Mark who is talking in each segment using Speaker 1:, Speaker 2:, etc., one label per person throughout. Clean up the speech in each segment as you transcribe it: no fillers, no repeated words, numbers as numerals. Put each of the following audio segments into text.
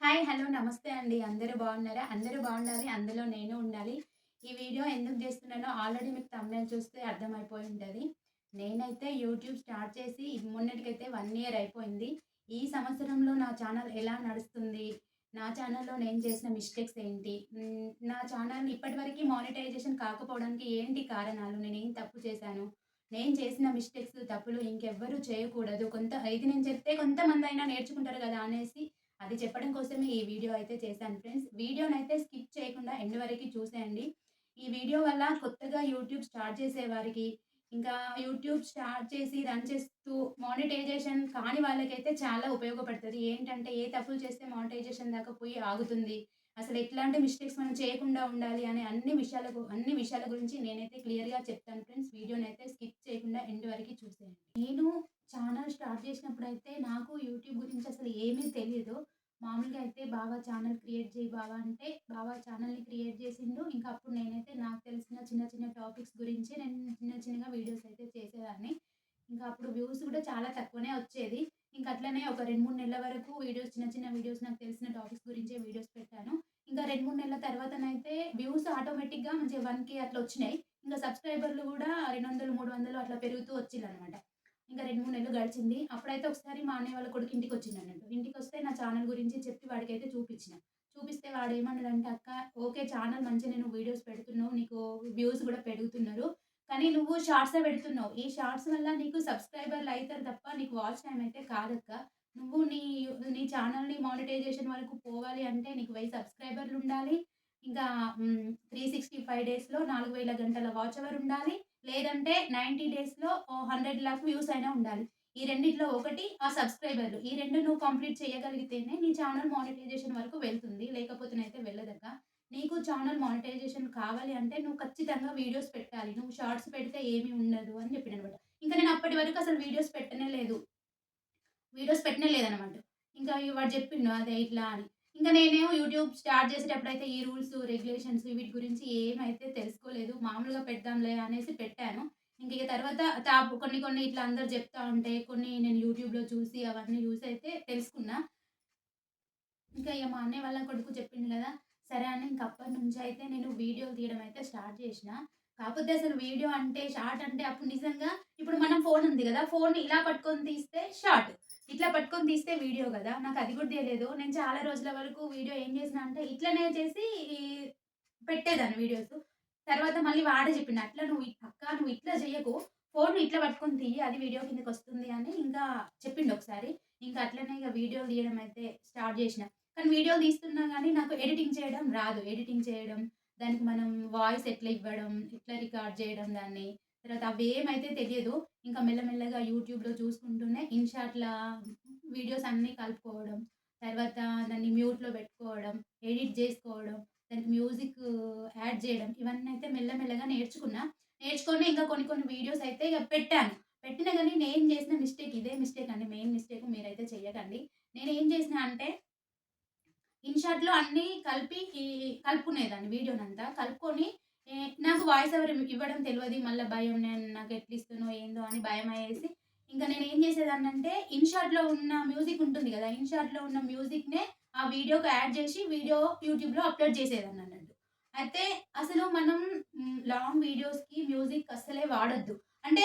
Speaker 1: Hi! Hello! నమస్తే అండి. అందరూ బాగున్నారా? అందరూ బాగుండాలి. అందులో నేను ఉండాలి. ఈ వీడియో ఎందుకు చేస్తున్నానో ఆల్రెడీ మీకు థంబ్‌నెయిల్ చూస్తే అర్థమైపోయి ఉంటది. నేనైతే యూట్యూబ్ స్టార్ట్ చేసి మొన్నటికైతే 1 ఇయర్ అయిపోయింది. ఈ సంవత్సరంలో నా ఛానల్ ఎలా నడుస్తుంది? నా ఛానల్‌లో నేను చేసిన మిస్టేక్స్ ఏంటి? నా ఛానల్ ఇప్పటివరకి మానిటైజేషన్ కాకపోవడానికి ఏంటి కారణాలు? నేనేం తప్పు చేశాను? నేను చేసిన మిస్టేక్స్, తప్పులు ఇంకెవ్వరు చేయకూడదు. ఇది నేను చెప్తే కొంతమందైనా నేర్చుకుంటారు గదా! అనేసి అది చెప్పడం కోసమే ఈ వీడియో అయితే చేశాను ఫ్రెండ్స్. వీడియోనైతే స్కిప్ చేయకుండా ఎండ్ వరకి చూసేయండి. ఈ వీడియో వల్ల కొత్తగా యూట్యూబ్ స్టార్ట్ చేసేవారికి, ఇంకా యూట్యూబ్ స్టార్ట్ చేసి రన్ చేస్తూ మానిటైజేషన్ కాని వాళ్ళకైతే చాలా ఉపయోగపడతది. ఏంటంటే ఏ తప్పులు చేస్తే మానిటైజేషన్ దాకా పోయి ఆగుతుంది. అసలు ఎట్లాంటి మిస్టేక్స్ మనం చేయకుండా ఉండాలి అనే అన్ని విషయాల గురించి నేనైతే క్లియర్‌గా చెప్తాను ఫ్రెండ్స్. వీడియోనైతే స్కిప్ చేయకుండా ఎండ్ వరకి చూసేయండి. నేను ఛానల్ స్టార్ట్ చేసినప్పుడైతే నాకు యూట్యూబ్ గురించి అసలు ఏమీ తెలీదు. మామూలుగా అయితే బావ ఛానల్ క్రియేట్ చెయ్యి బావ అంటే, బావ ఛానల్‌ని క్రియేట్ చేసిండు. ఇంకా అప్పుడు నేనైతే నాకు తెలిసిన చిన్న చిన్న టాపిక్స్ గురించి నేను చిన్న చిన్నగా వీడియోస్ అయితే చేసేదాన్ని. ఇంకా అప్పుడు వ్యూస్ కూడా చాలా తక్కువనే వచ్చేది. ఇంక అట్లనే ఒక 2, 3 నెలల వరకు చిన్న చిన్న వీడియోస్ నాకు తెలిసిన టాపిక్స్ గురించే వీడియోస్ పెట్టాను. ఇంకా 2, 3 నెలల తర్వాతనైతే వ్యూస్ ఆటోమేటిక్‌గా మంచిగా 1,000 అట్లా వచ్చినాయి. ఇంకా సబ్‌స్క్రైబర్‌లు గూడా 200, 300 అట్లా పెరుగుతూ వచ్చిందనమాట. ఇంకా 2, 3 నెలలు గడిచింది. అప్పుడైతే ఒకసారి మా అన్నయ్య వాళ్ళ కొడుకు ఇంటికొచ్చిండన్నట్టు. ఇంటికొస్తే నా ఛానల్ గురించి చెప్పి వాడికైతే చూపిచ్చిన. చూపిస్తే వాడేమన్నాడంటే, "అక్క ఓకే. ఛానల్ మంచిగానే నువ్వు వీడియోస్ పెడుతున్నావు. నీకు వ్యూస్ గూడా పెరుగుతున్నారు. కానీ నువ్వు షార్ట్సే పెడుతున్నావు. ఈ షార్ట్స్ వల్ల నీకు సబ్‌స్క్రైబర్‌లు అయితారు తప్ప నీకు వాచ్ టైమ్ అయితే కాదక్క. నువ్వు నీ ఛానల్‌ని మానిటైజేషన్ వరకు పోవాలి అంటే నీకు 1000 సబ్‌స్క్రైబర్‌లుండాలి. ఇంకా 365 డేస్‌లో 4,000 గంటల వాచ్ అవర్ ఉండాలి. లేదంటే 90 డేస్‌లో 100,00,000 వ్యూస్ అయినా ఉండాలి. ఈ రెండిట్లో ఒకటి ఆ సబ్‌స్క్రైబర్‌లు. ఈ 2 నువ్వు కంప్లీట్ చేయగలిగితేనే నీ ఛానల్ మానిటైజేషన్ వరకు వెళ్తుంది. లేకపోతేనైతే వెళ్ళదక్క. నీకు ఛానల్ మానిటైజేషన్ కావాలి అంటే నువ్వు ఖచ్చితంగా వీడియోస్ పెట్టాలి. నువ్వు షార్ట్స్ పెడితే ఏమి ఉండదు" అని చెప్పిండనమాట. ఇంకా నేను అప్పటి వరకు అసలు వీడియోస్ పెట్టనే లేదనమాట. ఇంకా వాడు చెప్పిండు అదే ఇట్లా అని. ఇంకా నేనేమో యూట్యూబ్ స్టార్ట్ చేసేటప్పుడైతే ఈ రూల్స్, రెగ్యులేషన్స్ వీటి గురించి ఏమైతే తెలుసుకోలేదు. మామూలుగా పెడదాంలే అనేసి పెట్టాను. ఇక తర్వాత కొన్ని కొన్ని ఇట్లా అందరూ చెప్తా ఉంటే కొన్ని నేను యూట్యూబ్‌లో చూసి అవన్నీ చూసి అయితే తెలుసుకున్నా. ఇంకా ఇగ మా అన్నయ్య వాళ్ళ కొడుకు చెప్పిండు గదా! సరే అని ఇంక అప్పటినుంచయితే నేను వీడియోలు తీయడం అయితే స్టార్ట్ జేషినా. కాకపోతే అసలు వీడియో అంటే, షార్ట్ అంటే అప్పుడు నిజంగా ఇప్పుడు మనం ఫోన్ ఉంది గదా! ఫోన్‌ని ఇలా పట్టుకొని తీస్తే షార్ట్. ఇట్లా పట్టుకొని తీస్తే వీడియో గదా! నాకది గూడా తెలీదు. నేను చాలా రోజుల వరకు వీడియో ఏం జేసినా అంటే ఇట్లనే చేసి ఈ పెట్టేదాన్ని వీడియోస్. తర్వాత మళ్ళీ వాడే జెప్పిండు. "అట్లా అక్క నువ్వు ఇట్లా జెయ్యకు. ఫోన్‌ని ఇట్లా పట్టుకొని తీయి. అది వీడియో కిందకొస్తుంది" అని ఇంకా చెప్పిండొకసారి. ఇంకా అట్లనే ఇగ వీడియోలు తీయడం అయితే స్టార్ట్ జేషినా. కానీ వీడియోలు తీస్తున్నా గానీ నాకు ఎడిటింగ్ చేయడం రాదు. ఎడిటింగ్ చేయడం, దానికి మనం వాయిస్ ఎట్లా ఇవ్వడం, ఎట్లా రికార్డ్ చేయడం దాన్ని, తర్వాత అవేమైతే తెలియదు. ఇంకా మెల్లమెల్లగా యూట్యూబ్‌లో చూసుకుంటూనే ఇన్‌షాట్‌లా వీడియోస్ అన్నీ కలుపుకోవడం, తర్వాత దాన్ని మ్యూట్‌లో పెట్టుకోవడం, ఎడిట్ జేసుకోవడం, దానికి మ్యూజిక్ యాడ్ జేయడం, ఇవన్నీ అయితే మెల్లమెల్లగా నేర్చుకున్నా. నేర్చుకొని ఇంకా కొన్ని కొన్ని వీడియోస్ అయితే ఇగ పెట్టాను. పెట్టినా గానీ నేను చేసిన ఇదే మిస్టేక్ అండి. మెయిన్ మిస్టేక్ మీరైతే చెయ్యకండి. నేనేం చేసినా అంటే ఇన్‌షాట్‌లో అన్నీ కలిపి కలుపుకునేదాన్ని వీడియోనంతా. కలుపుకొని నాకు వాయిస్ ఓవర్ ఇవ్వడం తెలవది. మళ్ళా భయం నేను నాకెట్లిస్తానో ఏందో అని భయమయ్యేసి, ఇంక నేనేం చేసేదాన్నంటే ఇన్‌షాట్‌లో ఉన్న మ్యూజిక్ ఉంటుంది గదా! ఇన్‌షాట్‌లో ఉన్న మ్యూజిక్‌నే ఆ వీడియోకి యాడ్ చేసి వీడియో యూట్యూబ్‌లో అప్‌లోడ్ చేసేదాన్నన్నట్టు. అయితే అసలు మనం లాంగ్ వీడియోస్‌కి మ్యూజిక్ అస్సలే వాడొద్దు. అంటే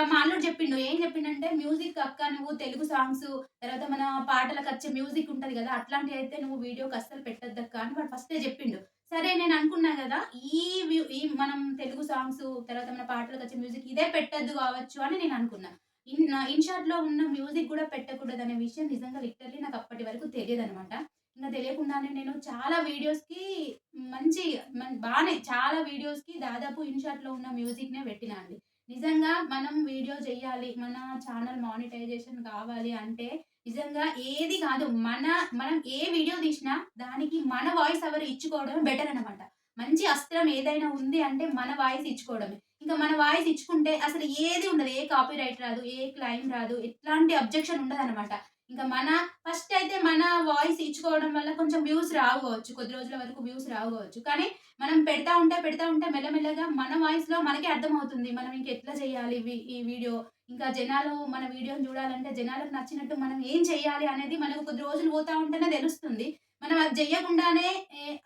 Speaker 1: మా అల్లుడు చెప్పిండు. ఏం చెప్పిండంటే, "మ్యూజిక్ అక్క నువ్వు తెలుగు సాంగ్స్ తర్వాత మన పాటలకచ్చే మ్యూజిక్ ఉంటది గదా! అట్లాంటియయితే నువ్వు వీడియోకి అస్సలు పెట్టొద్దక్కా" అని వాడు ఫస్టే జెప్పిండు. సరే నేననుకున్నా గదా! ఈ మనం తెలుగు సాంగ్స్ తర్వాత మన పాటలకచ్చే మ్యూజిక్ ఇదే పెట్టొద్దు గావచ్చు అని నేననుకున్నా. ఇన్‌షాట్‌లో ఉన్న మ్యూజిక్ గూడా పెట్టకూడదనే విషయం నిజంగా లిటరల్లీ నాకప్పటి వరకు తెలీదనమాట. ఇంక తెలియకుండానే నేను చాలా వీడియోస్‌కి మంచి బానే చాలా వీడియోస్‌కి దాదాపు ఇన్‌షాట్‌లో ఉన్న మ్యూజిక్‌నే పెట్టినా అండి. నిజంగా మనం వీడియో చెయ్యాలి, మన ఛానల్ మానిటైజేషన్ కావాలి అంటే నిజంగా ఏది కాదు. మనం ఏ వీడియో తీసినా దానికి మన వాయిస్ ఓవర్ ఇచ్చుకోవడం బెటర్ అనమాట. మంచి అస్త్రం ఏదైనా ఉంది అంటే మన వాయిస్ ఇచ్చుకోవడమే. ఇంకా మన వాయిస్ ఇచ్చుకుంటే అసలు ఏది ఉండదు. ఏ కాపీరైట్ రాదు, ఏ క్లెయిమ్ రాదు, ఎట్లాంటి అబ్జెక్షన్ ఉండదనమాట. ఇంకా ఫస్ట్ అయితే మన వాయిస్ ఇచ్చుకోవడం వల్ల కొంచెం వ్యూస్ రావు కావచ్చు. కొద్ది రోజుల వరకు వ్యూస్ రావు కావచ్చు. కానీ మనం పెడతా ఉంటే మెల్లమెల్లగా మన వాయిస్‌లో మనకే అర్థమవుతుంది. మనం ఇంకెట్లా చేయాలి ఈ వీడియో, ఇంకా జనాలు మన వీడియోని చూడాలంటే జనాలకు నచ్చినట్టు మనం ఏం చేయాలి అనేది మనకు కొద్ది రోజులు పోతా ఉంటేనే తెలుస్తుంది. మనం అది చెయ్యకుండానే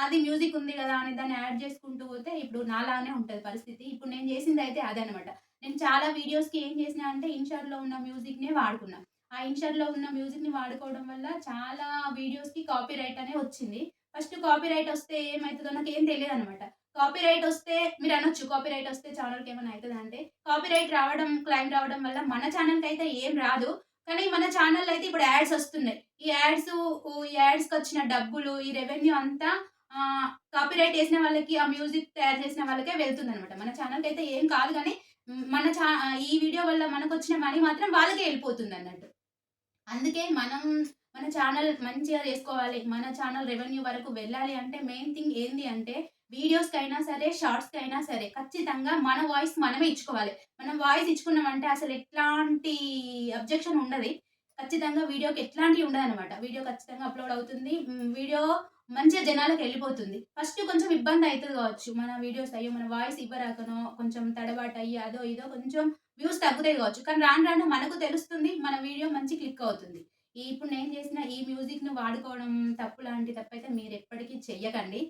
Speaker 1: అది మ్యూజిక్ ఉంది గదా! అని దాన్ని యాడ్ చేసుకుంటూ పోతే ఇప్పుడు నాలానే ఉంటది పరిస్థితి. ఇప్పుడు నేను చేసిందయితే అదనమాట. నేను చాలా వీడియోస్‌కి ఏం చేసినా అంటే ఇన్‌షాట్‌లో ఉన్న మ్యూజిక్‌నే వాడుకున్నా. ఆ ఇన్‌షాట్‌లో ఉన్న మ్యూజిక్‌ని వాడుకోవడం వల్ల చాలా వీడియోస్‌కి కాపీరైట్ అనే వచ్చింది. ఫస్ట్ కాపీరైట్ వస్తే ఏమైతదో నాకేం తెలీదనమాట. కాపీరైట్ వస్తే మీరనొచ్చు కాపీరైట్ వస్తే ఛానెల్‌కేమన్నా అయితదా అంటే, కాపీరైట్ రావడం, క్లెయిమ్ రావడం వల్ల మన ఛానెల్‌కయితే ఏం రాదు. కానీ మన ఛానెల్‌లో అయితే ఇప్పుడు యాడ్స్ ఒస్తున్నాయి. ఈ యాడ్స్‌కొచ్చిన డబ్బులు, ఈ రెవెన్యూ అంతా కాపీరైట్ ఏసిన వాళ్ళకి, ఆ మ్యూజిక్ తయారు చేసిన వాళ్ళకే వెళ్తుందనమాట. మన ఛానెల్‌కయితే ఏం కాదు గానీ, ఈ వీడియో వల్ల మనకొచ్చిన మనీ మాత్రం వాళ్ళకే ఎళ్ళిపోతుందన్నట్టు. అందుకే మనం మన ఛానల్ మంచిగా చేసుకోవాలి. మన ఛానల్ రెవెన్యూ వరకు వెళ్ళాలి అంటే మెయిన్ థింగ్ ఏంది అంటే వీడియోస్‌కైనా సరే, షార్ట్స్‌కైనా సరే ఖచ్చితంగా మన వాయిస్ మనమే ఇచ్చుకోవాలి. మనం వాయిస్ ఇచ్చుకున్నామంటే అసలు ఎట్లాంటి అబ్జెక్షన్ ఉండది. ఖచ్చితంగా వీడియోకి ఎట్లాంటివి ఉండదనమాట. వీడియో ఖచ్చితంగా అప్‌లోడ్ అవుతుంది. వీడియో మంచిగా జనాలకెళ్ళిపోతుంది. ఫస్ట్ కొంచెం ఇబ్బంది అయితది కావచ్చు. మన వీడియోస్ అయ్యో! మన వాయిస్ ఇవ్వరాకనో, కొంచెం తడబాటయ్యి అదో ఇదో కొంచెం వ్యూస్ తగ్గుతాయి గావచ్చు. కానీ రాను రాను మనకు తెలుస్తుంది. మన వీడియో మంచి క్లిక్ అవుతుంది. ఇప్పుడు నేను చేసిన ఈ మ్యూజిక్‌ని వాడుకోవడం తప్పు లాంటి తప్పైతే మీరెప్పటికీ చెయ్యకండి.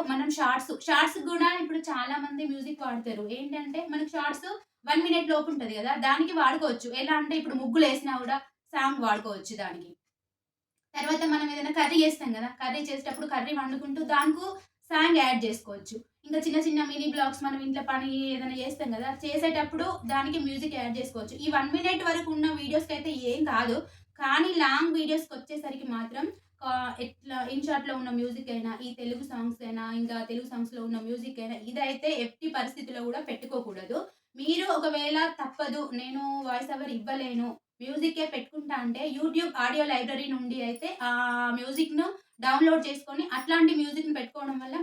Speaker 1: మనం షార్ట్స్ గూడా ఇప్పుడు చాలా మంది మ్యూజిక్ వాడతారు. ఏంటంటే మనకు షార్ట్స్ 1 మినిట్ లోపు ఉంటది గదా! దానికి వాడుకోవచ్చు. ఎలా అంటే ఇప్పుడు ముగ్గులేసినా గూడా సాంగ్ వాడుకోవచ్చు దానికి. తర్వాత మనం ఏదైనా కర్రీ చేస్తాం గదా! కర్రీ చేసేటప్పుడు కర్రీ వండుకుంటూ దానికు సాంగ్ యాడ్ జేసుకోవచ్చు. ఇంకా చిన్న చిన్న మినీ బ్లాగ్స్ మనం ఇంట్లో పని ఏదైనా చేస్తాం గదా! చేసేటప్పుడు దానికి మ్యూజిక్ యాడ్ జేసుకోవచ్చు. ఈ 1 మినిట్ వరకు ఉన్న వీడియోస్‌కైతే ఏం కాదు. కానీ లాంగ్ వీడియోస్‌కొచ్చేసరికి మాత్రం ఎట్లా ఇన్‌షాట్‌లో ఉన్న మ్యూజిక్ అయినా, ఈ తెలుగు సాంగ్స్ అయినా, ఇంకా తెలుగు సాంగ్స్‌లో ఉన్న మ్యూజిక్ అయినా ఇదైతే ఎట్టి పరిస్థితిలో గూడా పెట్టుకోకూడదు. మీరు ఒకవేళ తప్పదు నేను వాయిస్ ఓవర్ ఇవ్వలేను మ్యూజిక్కే పెట్టుకుంటా అంటే యూట్యూబ్ ఆడియో లైబ్రరీ నుండి అయితే ఆ మ్యూజిక్‌ను డౌన్‌లోడ్ చేసుకొని అట్లాంటి మ్యూజిక్‌ని పెట్టుకోవడం వల్ల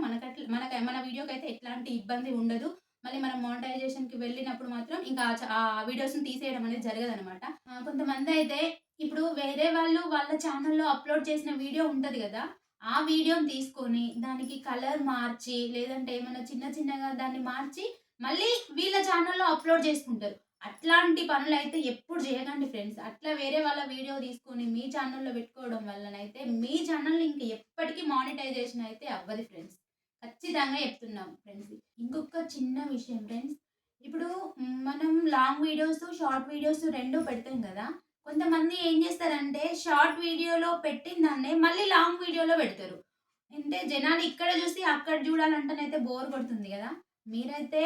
Speaker 1: మన వీడియోకైతే ఎట్లాంటి ఇబ్బంది ఉండదు. మళ్ళీ మనం మానిటైజేషన్‌కి వెళ్ళినప్పుడు మాత్రం ఇంకా ఆ వీడియోస్‌ని తీసేయడం అనేది జరగదనమాట. కొంతమందయితే ఇప్పుడు వేరే వాళ్ళు వాళ్ళ ఛానెల్‌లో అప్‌లోడ్ చేసిన వీడియో ఉంటది గదా! ఆ వీడియోని తీసుకొని దానికి కలర్ మార్చి లేదంటే ఏమన్నా చిన్న చిన్నగా దాన్ని మార్చి మళ్ళీ వీళ్ళ ఛానెల్‌లో అప్‌లోడ్ చేసుకుంటారు. అట్లాంటి పనులైతే ఎప్పుడు జేయకండి ఫ్రెండ్స్. అట్లా వేరే వాళ్ళ వీడియో తీసుకొని మీ ఛానెల్‌లో పెట్టుకోవడం వల్లనైతే మీ ఛానెల్ ఇంక ఎప్పటికి మానిటైజేషన్ అయితే అవ్వదు ఫ్రెండ్స్. ఖచ్చితంగా చెప్తున్నాం ఫ్రెండ్స్. ఇంకొక చిన్న విషయం ఫ్రెండ్స్. ఇప్పుడు మనం లాంగ్ వీడియోస్, షార్ట్ వీడియోస్ 2 పెడతాం గదా! కొంతమంది ఏం జేస్తారంటే షార్ట్ వీడియోలో పెట్టిన దాన్నే మళ్ళీ లాంగ్ వీడియోలో పెడతారు. అంటే జనాలు ఇక్కడ జూసి అక్కడ జూడాలంటేనైతే బోర్ కొడుతుంది గదా! మీరైతే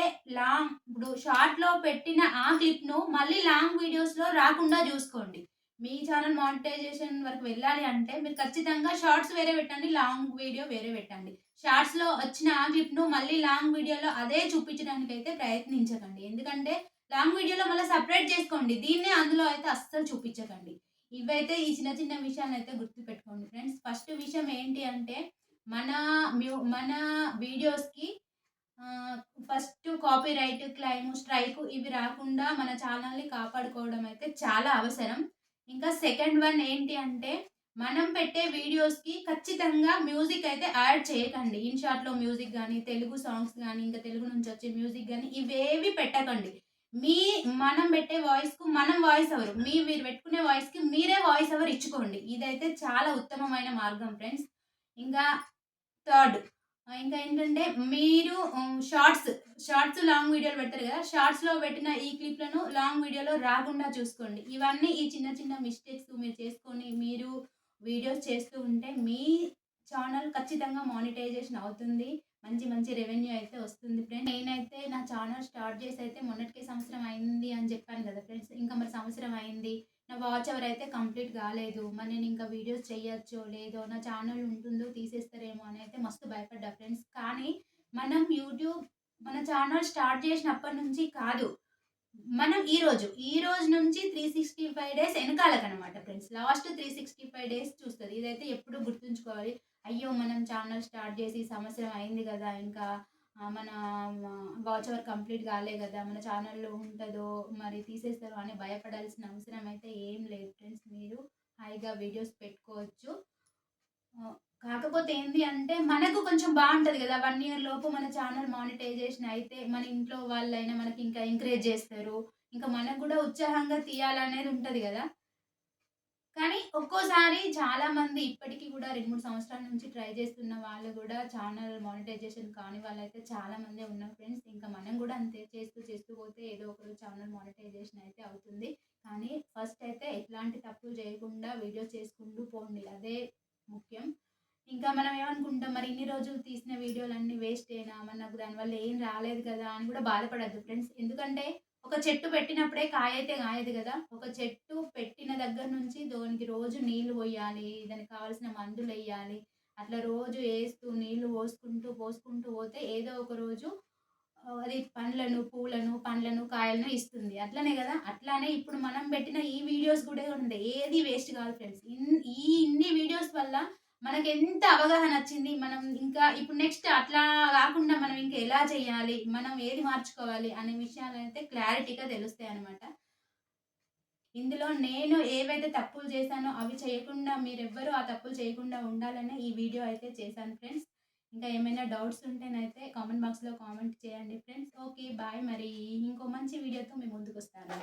Speaker 1: ఇప్పుడు షార్ట్‌లో పెట్టిన ఆ క్లిప్‌ను మళ్ళీ లాంగ్ వీడియోస్‌లో రాకుండా జూసుకోండి. మీ ఛానెల్ మానిటైజేషన్ వరకు వెళ్ళాలి అంటే మీరు ఖచ్చితంగా షార్ట్స్ వేరే పెట్టండి. లాంగ్ వీడియో వేరే పెట్టండి. షార్ట్స్‌లో వచ్చిన ఆ క్లిప్‌ను మళ్ళీ లాంగ్ వీడియోలో అదే చూపించడానికైతే ప్రయత్నించకండి. ఎందుకంటే లాంగ్ వీడియోలో మళ్ళా సెపరేట్ చేసుకోండి. దీన్నే అందులో అయితే అస్సలు చూపించకండి. ఇవైతే ఈ చిన్న చిన్న విషయాలనైతే గుర్తుపెట్టుకోండి ఫ్రెండ్స్. ఫస్ట్ విషయం ఏంటి అంటే మన మన వీడియోస్‌కి ఆహ్, ఫస్ట్ కాపీరైట్ క్లెయిమ్, స్ట్రైక్ ఇవి రాకుండా మన ఛానెల్‌ని కాపాడుకోవడం అయితే చాలా అవసరం. ఇంకా సెకండ్ వన్ ఏంటి అంటే, మనం పెట్టే వీడియోస్‌కి ఖచ్చితంగా మ్యూజిక్ అయితే యాడ్ చేయకండి. ఇన్‌షాట్‌లో మ్యూజిక్ గాని, తెలుగు సాంగ్స్ గాని, ఇంకా తెలుగు నుంచి వచ్చే మ్యూజిక్ గాని ఇవేవి పెట్టకండి. మీ మనం పెట్టే వాయిస్‌కు మనం వాయిస్ ఓవర్ మీరు పెట్టుకునే వాయిస్‌కి మీరే వాయిస్ ఓవర్ ఇచ్చుకోండి. ఇదైతే చాలా ఉత్తమమైన మార్గం ఫ్రెండ్స్. ఇంకా థర్డ్ ఇంకా ఏంటంటే మీరు షార్ట్స్, లాంగ్ వీడియోలు పెడతారు గదా! షార్ట్స్‌లో పెట్టిన ఈ క్లిప్‌లను లాంగ్ వీడియోలో రాకుండా చూసుకోండి. ఇవన్నీ ఈ చిన్న చిన్న మిస్టేక్స్ మీరు చేసుకొని మీరు వీడియోస్ చేస్తూ ఉంటే మీ ఛానల్ ఖచ్చితంగా మానిటైజేషన్ అవుతుంది. మంచి మంచి రెవెన్యూ అయితే వస్తుంది ఫ్రెండ్స్. నేనైతే నా ఛానల్ స్టార్ట్ చేసి అయితే మొన్నటికే సంవత్సరం అయింది అని చెప్పాను గదా ఫ్రెండ్స్. ఇంకా మరి సంవత్సరం అయింది. నా వాచ్ అవర్ అయితే కంప్లీట్ గాలేదు. మరి నేను ఇంకా వీడియోస్ చేయొచ్చో లేదో, నా ఛానల్ ఉంటుందో తీసేస్తారేమో అని అయితే మస్తు భయపడ్డా ఫ్రెండ్స్. కానీ మనం మన ఛానల్ స్టార్ట్ చేసినప్పటి నుంచి కాదు. మనం ఈ రోజు నుంచి 365 డేస్ ఎనకాలకనమాట ఫ్రెండ్స్. లాస్ట్ 365 డేస్ చూస్తది. ఇదైతే ఎప్పుడూ గుర్తుంచుకోవాలి. అయ్యో! మనం ఛానల్ స్టార్ట్ చేసి సంవత్సరం అయింది గదా! ఇంకా మన వాచ్ అవర్ కంప్లీట్ కాలే గదా! మన ఛానల్‌లో ఉంటదో, మరి తీసేస్తారో అని భయపడాల్సిన అవసరం అయితే ఏం లేదు ఫ్రెండ్స్. మీరు హాయిగా వీడియోస్ పెట్టుకోవచ్చు. కాకపోతే ఏంది అంటే, మనకు కొంచెం బావుంటది గదా! 1 ఇయర్ లోపు మన ఛానల్ మానిటైజేషన్ అయితే, మన ఇంట్లో వాళ్ళైనా మనకి ఇంకా ఎంకరేజ్ జేస్తారు. ఇంకా మనకు గూడా ఉత్సాహంగా తీయాలనేది ఉంటది గదా! కానీ ఒక్కోసారి చాలామంది ఇప్పటికి గూడా 2, 3 సంవత్సరాల నుంచి ట్రై చేస్తున్న వాళ్ళు గూడా ఛానల్ మానిటైజేషన్ కాని వాళ్ళైతే చాలా మందే ఉన్నారు ఫ్రెండ్స్. ఇంకా మనం గూడా అంతే చేస్తూ పోతే ఏదో ఒకరోజు ఛానల్ మానిటైజేషన్ అయితే అవుతుంది. కానీ ఫస్ట్ అయితే ఎట్లాంటి తప్పులు చేయకుండా వీడియో చేసుకుంటూ పోండి. అదే ముఖ్యం. ఇంకా మనం ఏమనుకుంటాం మరి ఇన్ని రోజులు తీసిన వీడియోలన్నీ వేస్టేనా? మరి నాకు దానివల్ల ఏం రాలేదు కదా! అని కూడా బాధపడొద్దు ఫ్రెండ్స్. ఎందుకంటే ఒక చెట్టు పెట్టినప్పుడే కాయైతే కాయదు గదా! ఒక చెట్టు పెట్టిన దగ్గర నుంచి దానికి రోజు నీళ్లు పొయ్యాలి. దానికి కావాల్సిన మందులెయ్యాలి. అట్లా రోజు ఏస్తూ నీళ్లు పోసుకుంటూ పోతే ఏదో ఒక రోజు అది పండ్లను, పూలను, పండ్లను, కాయలను ఇస్తుంది. అట్లనే గదా! అట్లానే ఇప్పుడు మనం పెట్టిన ఈ వీడియోస్ కూడా ఉంది. ఏది వేస్ట్ కాదు ఫ్రెండ్స్. ఇన్ని వీడియోస్ వల్ల మనకెంత అవగాహనొచ్చింది. మనం ఇంకా ఇప్పుడు నెక్స్ట్ అట్లా గాకుండా మనం ఇంకా ఎలా చేయాలి? మనం ఏది మార్చుకోవాలి? అనే విషయాలైతే క్లారిటీగా తెలుస్తాయనమాట. ఇందులో నేను ఏవైతే తప్పులు చేశానో అవి చేయకుండా మీరెవ్వరూ ఆ తప్పులు చేయకుండా ఉండాలనే ఈ వీడియో అయితే చేశాను ఫ్రెండ్స్. ఇంకా ఏమైనా డౌట్స్ ఉంటేనైతే కామెంట్ బాక్స్‌లో కామెంట్ చేయండి ఫ్రెండ్స్. ఓకే. బాయ్ మరి. ఇంకో మంచి వీడియోతో మీ ముందుకొస్తాను.